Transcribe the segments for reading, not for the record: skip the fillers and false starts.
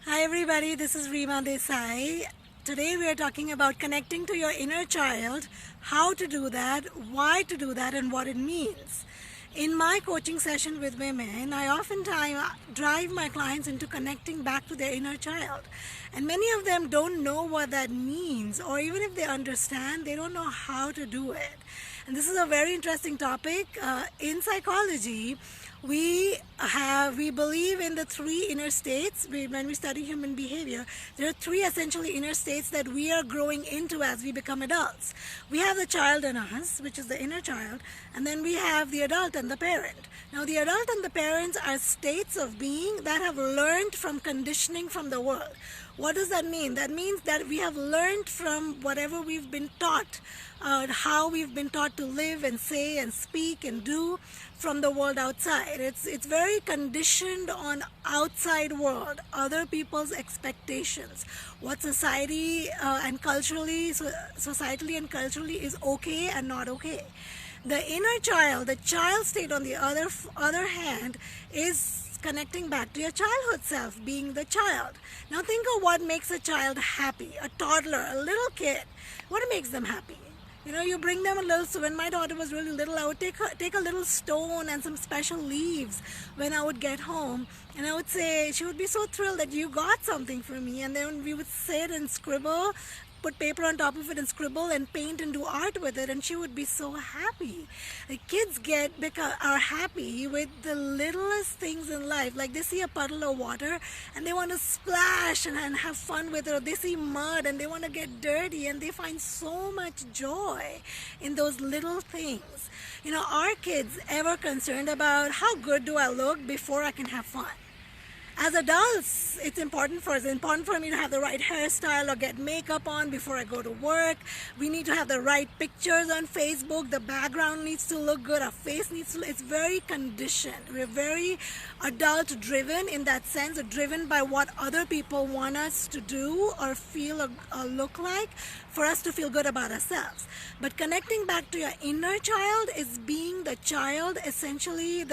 Hi everybody, this is Rima Desai. Today we are talking about connecting to your inner child, how to do that, why to do that, and what it means. In my coaching session with women, I oftentimes drive my clients into connecting back to their inner child. And many of them don't know what that means, or even if they understand, they don't know how to do it. And this is a very interesting topic. In psychology, we believe in the three inner states. When we study human behavior, there are three essentially inner states that we are growing into as we become adults. We have the child in us, which is the inner child, and then we have the adult and the parent. Now the adult and the parents are states of being that have learned from conditioning from the world. What does that mean? That means that we have learned from whatever we've been taught, how we've been taught to live and say and speak and do from the world outside. It's very conditioned on outside world, other people's expectations, what society and culturally, societally and culturally is okay and not okay. The inner child, the child state on the other hand, is connecting back to your childhood self, being the child. Now think of what makes a child happy, a toddler, a little kid. What makes them happy? You bring them a little. So when my daughter was really little, I would take a little stone and some special leaves when I would get home, and I would say, she would be so thrilled that you got something for me, and then we would sit and scribble, put paper on top of it and scribble and paint and do art with it, and she would be so happy. Like kids are happy with the littlest things in life. Like they see a puddle of water and they want to splash and have fun with it, or they see mud and they want to get dirty, and they find so much joy in those little things. Are kids ever concerned about how good do I look before I can have fun? As adults, it's important for me to have the right hairstyle or get makeup on before I go to work. We need to have the right pictures on Facebook. The background needs to look good. Our face needs to. It's very conditioned. We're very adult driven in that sense, driven by what other people want us to do or feel or look like for us to feel good about ourselves. But connecting back to your inner child is being the child, essentially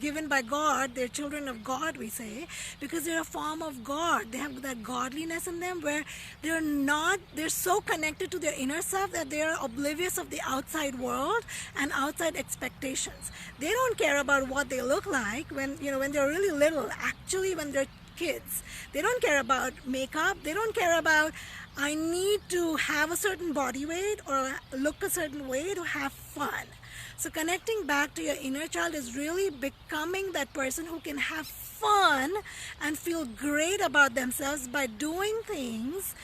given by God. They're children of God, we say, because they're a form of God. They have that godliness in them where they're so connected to their inner self that they're oblivious of the outside world and outside expectations. They don't care about what they look like when they're really little. Actually, when they're kids, they don't care about makeup. They don't care about, I need to have a certain body weight or look a certain way to have fun. So connecting back to your inner child is really becoming that person who can have fun and feel great about themselves by doing things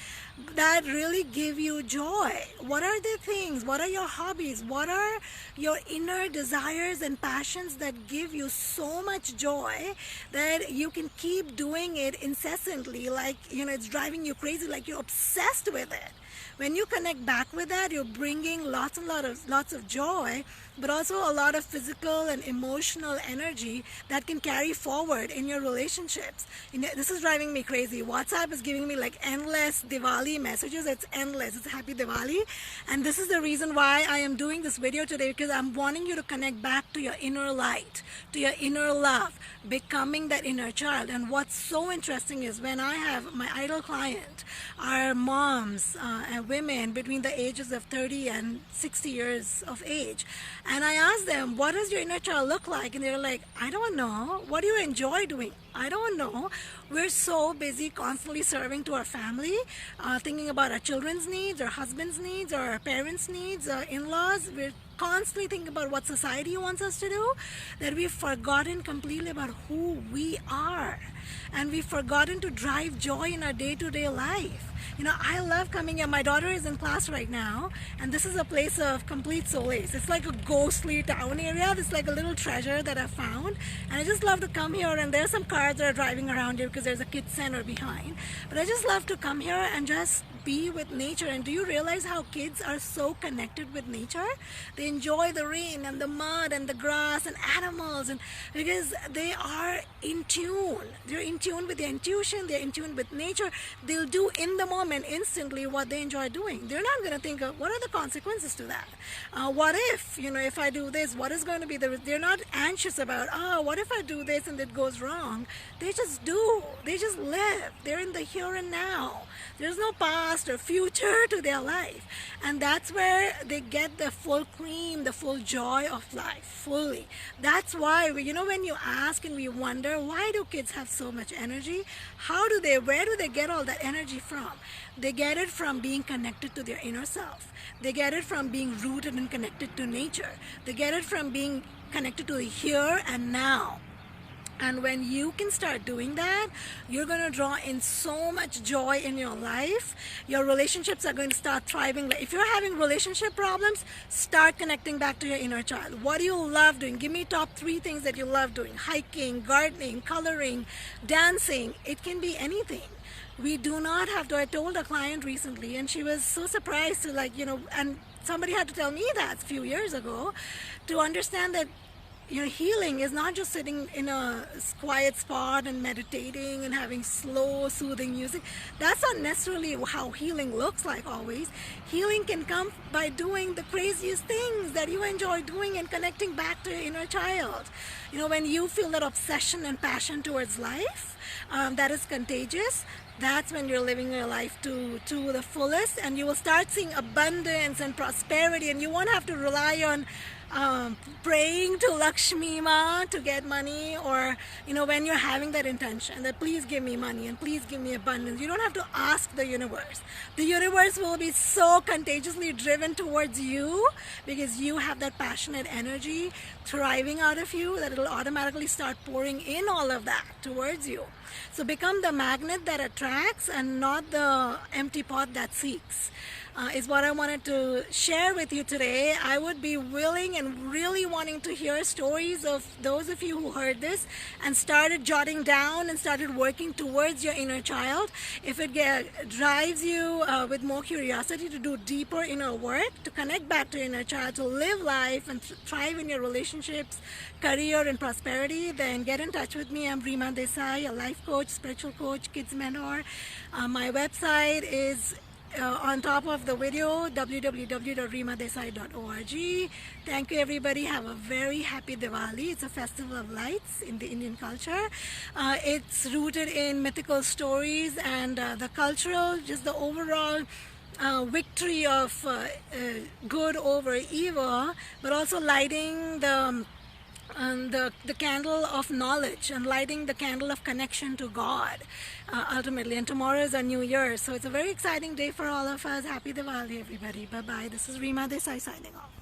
that really give you joy. What are the things? What are your hobbies? What are your inner desires and passions that give you so much joy that you can keep doing it incessantly, like it's driving you crazy, like you're obsessed with it? When you connect back with that, you're bringing lots of joy, but also a lot of physical and emotional energy that can carry forward in your relationships. This is driving me crazy. WhatsApp is giving me like endless Diwali messages. It's endless. It's Happy Diwali. And this is the reason why I am doing this video today, because I'm wanting you to connect back to your inner light, to your inner love, becoming that inner child. And what's so interesting is when I have my ideal client, are moms and women between the ages of 30 and 60 years of age, and I ask them, what does your inner child look like? And they're like, I don't know. What do you enjoy doing? I don't know. We're so busy constantly serving to our family, thinking about our children's needs, our husband's needs, our parents' needs, in-laws. We're constantly thinking about what society wants us to do, that we've forgotten completely about who we are. And we've forgotten to drive joy in our day-to-day life. I love coming here. My daughter is in class right now, and this is a place of complete solace. It's like a ghostly town area. It's like a little treasure that I found, and I just love to come here. And there's some cars that are driving around here because there's a kids center behind. But I just love to come here and just be with nature. And do you realize how kids are so connected with nature? They enjoy the rain and the mud and the grass and animals, and because they are in tune. They're in tune with their intuition. They're in tune with nature. They'll do in the moment moment instantly what they enjoy doing. They're not going to think of what are the consequences to that. What if, if I do this, what is going to be they're not anxious about, what if I do this and it goes wrong. They just do. They just live. They're in the here and now. There's no past or future to their life. And that's where they get the full cream, the full joy of life, fully. That's why, when you ask and we wonder, why do kids have so much energy? Where do they get all that energy from? They get it from being connected to their inner self. They get it from being rooted and connected to nature. They get it from being connected to the here and now. And when you can start doing that, you're going to draw in so much joy in your life. Your relationships are going to start thriving. If you're having relationship problems, start connecting back to your inner child. What do you love doing? Give me top 3 things that you love doing. Hiking, gardening, coloring, dancing. It can be anything. We do not have to. I told a client recently, and she was so surprised to and somebody had to tell me that a few years ago, to understand that healing is not just sitting in a quiet spot and meditating and having slow, soothing music. That's not necessarily how healing looks like always. Healing can come by doing the craziest things that you enjoy doing and connecting back to your inner child. When you feel that obsession and passion towards life, that is contagious, that's when you're living your life to the fullest, and you will start seeing abundance and prosperity, and you won't have to rely on praying to Lakshmi Ma to get money, or when you're having that intention that please give me money and please give me abundance. You don't have to ask the universe. The universe will be so contagiously driven towards you because you have that passionate energy thriving out of you that it'll automatically start pouring in all of that towards you. So become the magnet that attracts and not the empty pot that seeks. Is what I wanted to share with you today. I would be willing and really wanting to hear stories of those of you who heard this and started jotting down and started working towards your inner child. If it drives you with more curiosity to do deeper inner work, to connect back to your inner child, to live life and thrive in your relationships, career and prosperity, then get in touch with me. I'm Rima Desai, a life coach, spiritual coach, kids mentor. My website is on top of the video, www.rimadesai.org. Thank you, everybody. Have a very happy Diwali. It's a festival of lights in the Indian culture. It's rooted in mythical stories and the cultural, just the overall victory of good over evil, but also lighting the candle of knowledge and lighting the candle of connection to God ultimately. And tomorrow is our new year, so it's a very exciting day for all of us. Happy Diwali, everybody. Bye bye. This is Rima Desai signing off.